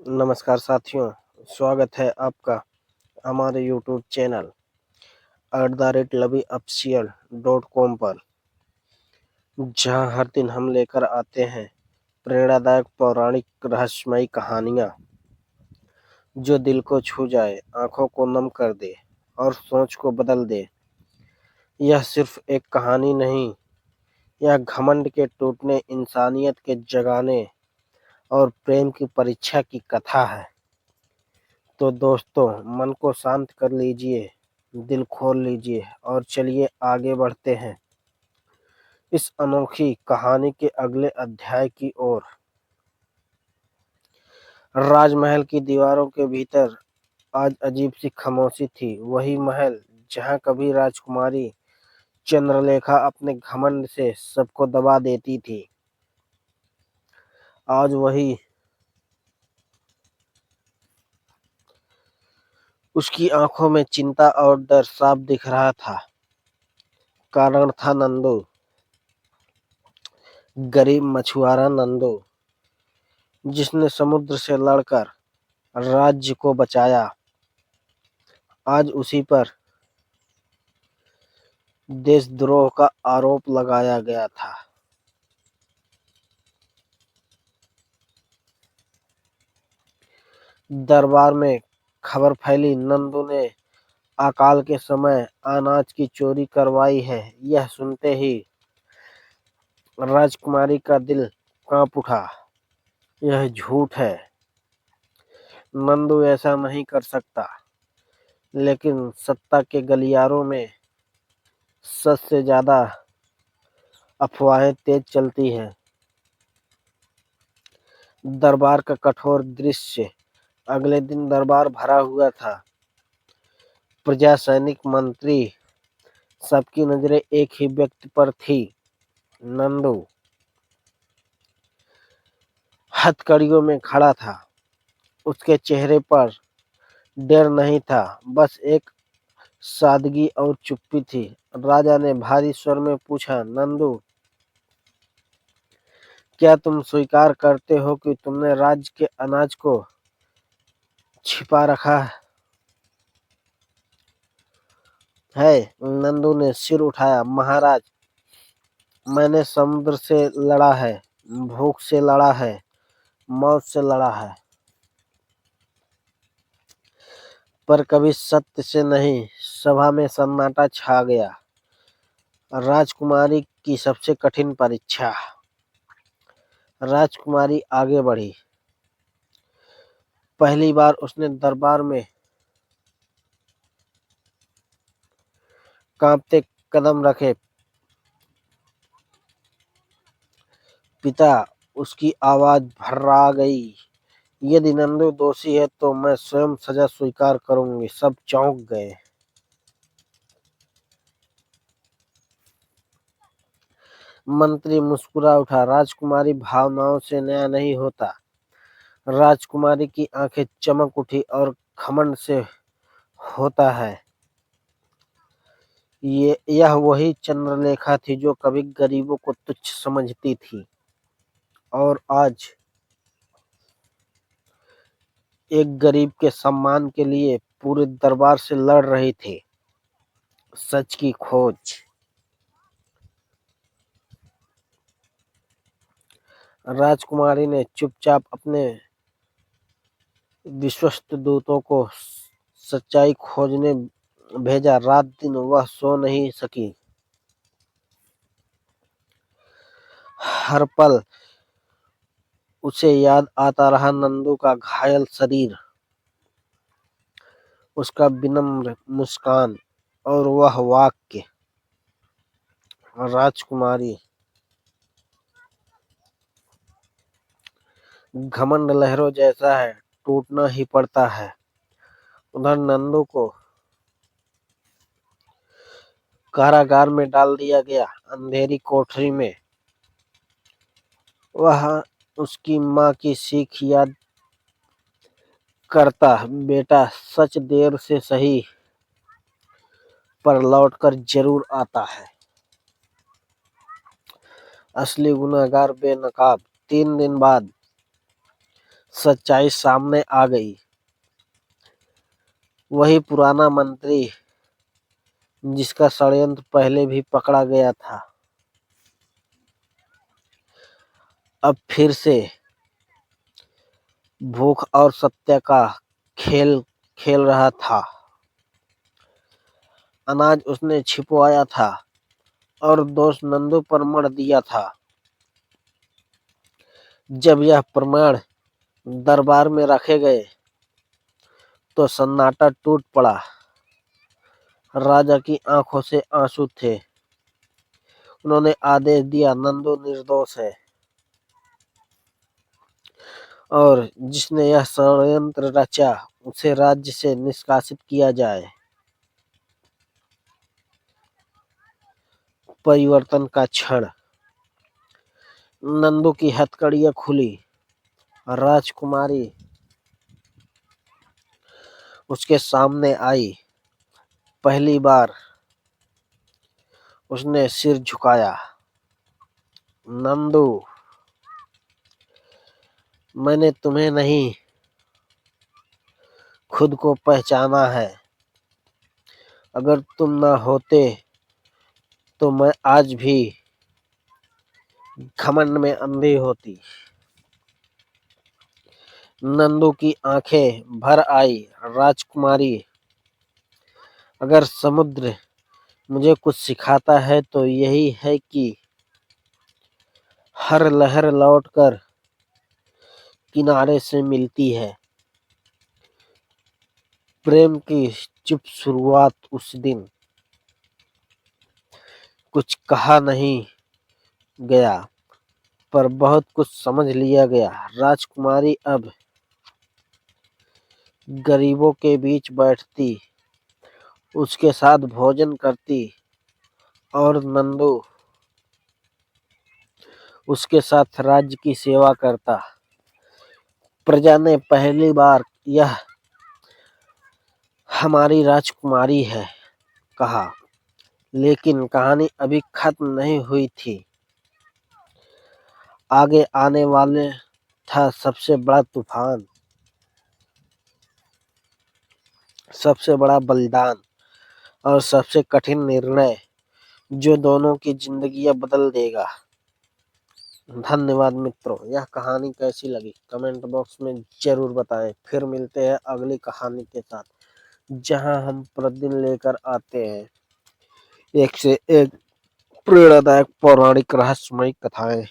नमस्कार साथियों, स्वागत है आपका हमारे यूट्यूब चैनल @LoveYOuOfficial.com पर, जहां हर दिन हम लेकर आते हैं प्रेरणादायक पौराणिक रहस्यमयी कहानियां जो दिल को छू जाए, आंखों को नम कर दे और सोच को बदल दे। यह सिर्फ एक कहानी नहीं, यह घमंड के टूटने, इंसानियत के जगाने और प्रेम की परीक्षा की कथा है। तो दोस्तों, मन को शांत कर लीजिए, दिल खोल लीजिए और चलिए आगे बढ़ते हैं इस अनोखी कहानी के अगले अध्याय की ओर। राजमहल की दीवारों के भीतर आज अजीब सी खामोशी थी। वही महल जहां कभी राजकुमारी चंद्रलेखा अपने घमंड से सबको दबा देती थी, आज वही उसकी आंखों में चिंता और डर साफ दिख रहा था। कारण था नंदू, गरीब मछुआरा नंदू, जिसने समुद्र से लड़कर राज्य को बचाया। आज उसी पर देशद्रोह का आरोप लगाया गया था। दरबार में खबर फैली, नंदू ने अकाल के समय अनाज की चोरी करवाई है। यह सुनते ही राजकुमारी का दिल कांप उठा। यह झूठ है, नंदू ऐसा नहीं कर सकता। लेकिन सत्ता के गलियारों में सच से ज्यादा अफवाहें तेज चलती हैं। दरबार का कठोर दृश्य। अगले दिन दरबार भरा हुआ था। प्रजा, सैनिक, मंत्री, सबकी नजरें एक ही व्यक्ति पर थी, नंदू। हथकड़ियों में खड़ा था। उसके चेहरे पर डर नहीं था, बस एक सादगी और चुप्पी थी। राजा ने भारी स्वर में पूछा, नंदू, क्या तुम स्वीकार करते हो कि तुमने राज्य के अनाज को छिपा रखा है? नंदू ने सिर उठाया, महाराज, मैंने समुद्र से लड़ा है, भूख से लड़ा है, मौत से लड़ा है, पर कभी सत्य से नहीं। सभा में सन्नाटा छा गया। राजकुमारी की सबसे कठिन परीक्षा। राजकुमारी आगे बढ़ी। पहली बार उसने दरबार में कांपते कदम रखे। पिता, उसकी आवाज भर्रा गई, यदि नंदू दोषी है तो मैं स्वयं सजा स्वीकार करूंगी। सब चौंक गए। मंत्री मुस्कुरा उठा, राजकुमारी भावनाओं से न्याय नहीं होता। राजकुमारी की आंखें चमक उठी, और घमंड से होता है। यह वही चंद्रलेखा थी जो कभी गरीबों को तुच्छ समझती थी, और आज एक गरीब के सम्मान के लिए पूरे दरबार से लड़ रही थी। सच की खोज। राजकुमारी ने चुपचाप अपने विश्वस्त दूतों को सच्चाई खोजने भेजा। रात दिन वह सो नहीं सकी। हर पल उसे याद आता रहा नंदू का घायल शरीर, उसका विनम्र मुस्कान और वह वाक्य, राजकुमारी, घमंड लहरों जैसा है, टूटना ही पड़ता है। उधर नंदू को कारागार में डाल दिया गया, अंधेरी कोठरी में। वह उसकी माँ की सीख याद करता, बेटा, सच देर से सही पर लौटकर जरूर आता है। असली गुनहगार बेनकाब। 3 दिन बाद सच्चाई सामने आ गई। वही पुराना मंत्री जिसका षड्यंत्र पहले भी पकड़ा गया था, अब फिर से भूख और सत्य का खेल खेल रहा था। अनाज उसने छिपवाया था और दोष नंदू पर मढ़ दिया था। जब यह प्रमाण दरबार में रखे गए तो सन्नाटा टूट पड़ा। राजा की आंखों से आंसू थे। उन्होंने आदेश दिया, नंदू निर्दोष है और जिसने यह षड्यंत्र रचा उसे राज्य से निष्कासित किया जाए। परिवर्तन का क्षण। नंदू की हथकड़ियां खुली। राजकुमारी उसके सामने आई। पहली बार उसने सिर झुकाया। नंदू, मैंने तुम्हें नहीं, खुद को पहचाना है। अगर तुम ना होते तो मैं आज भी घमंड में अंधी होती। नंदू की आंखें भर आई। राजकुमारी, अगर समुद्र मुझे कुछ सिखाता है तो यही है कि हर लहर लौटकर किनारे से मिलती है। प्रेम की चुप शुरुआत उस दिन कुछ कहा नहीं गया पर बहुत कुछ समझ लिया गया। राजकुमारी अब गरीबों के बीच बैठती, उसके साथ भोजन करती और नंदू उसके साथ राज्य की सेवा करता। प्रजा ने पहली बार यह हमारी राजकुमारी है कहा, लेकिन कहानी अभी खत्म नहीं हुई थी। आगे आने वाले था सबसे बड़ा तूफान, सबसे बड़ा बलिदान और सबसे कठिन निर्णय जो दोनों की जिंदगियां बदल देगा। धन्यवाद मित्रों। यह कहानी कैसी लगी कमेंट बॉक्स में जरूर बताएं। फिर मिलते हैं अगली कहानी के साथ, जहां हम प्रतिदिन लेकर आते हैं एक से एक प्रेरणादायक पौराणिक रहस्यमय कथाएं।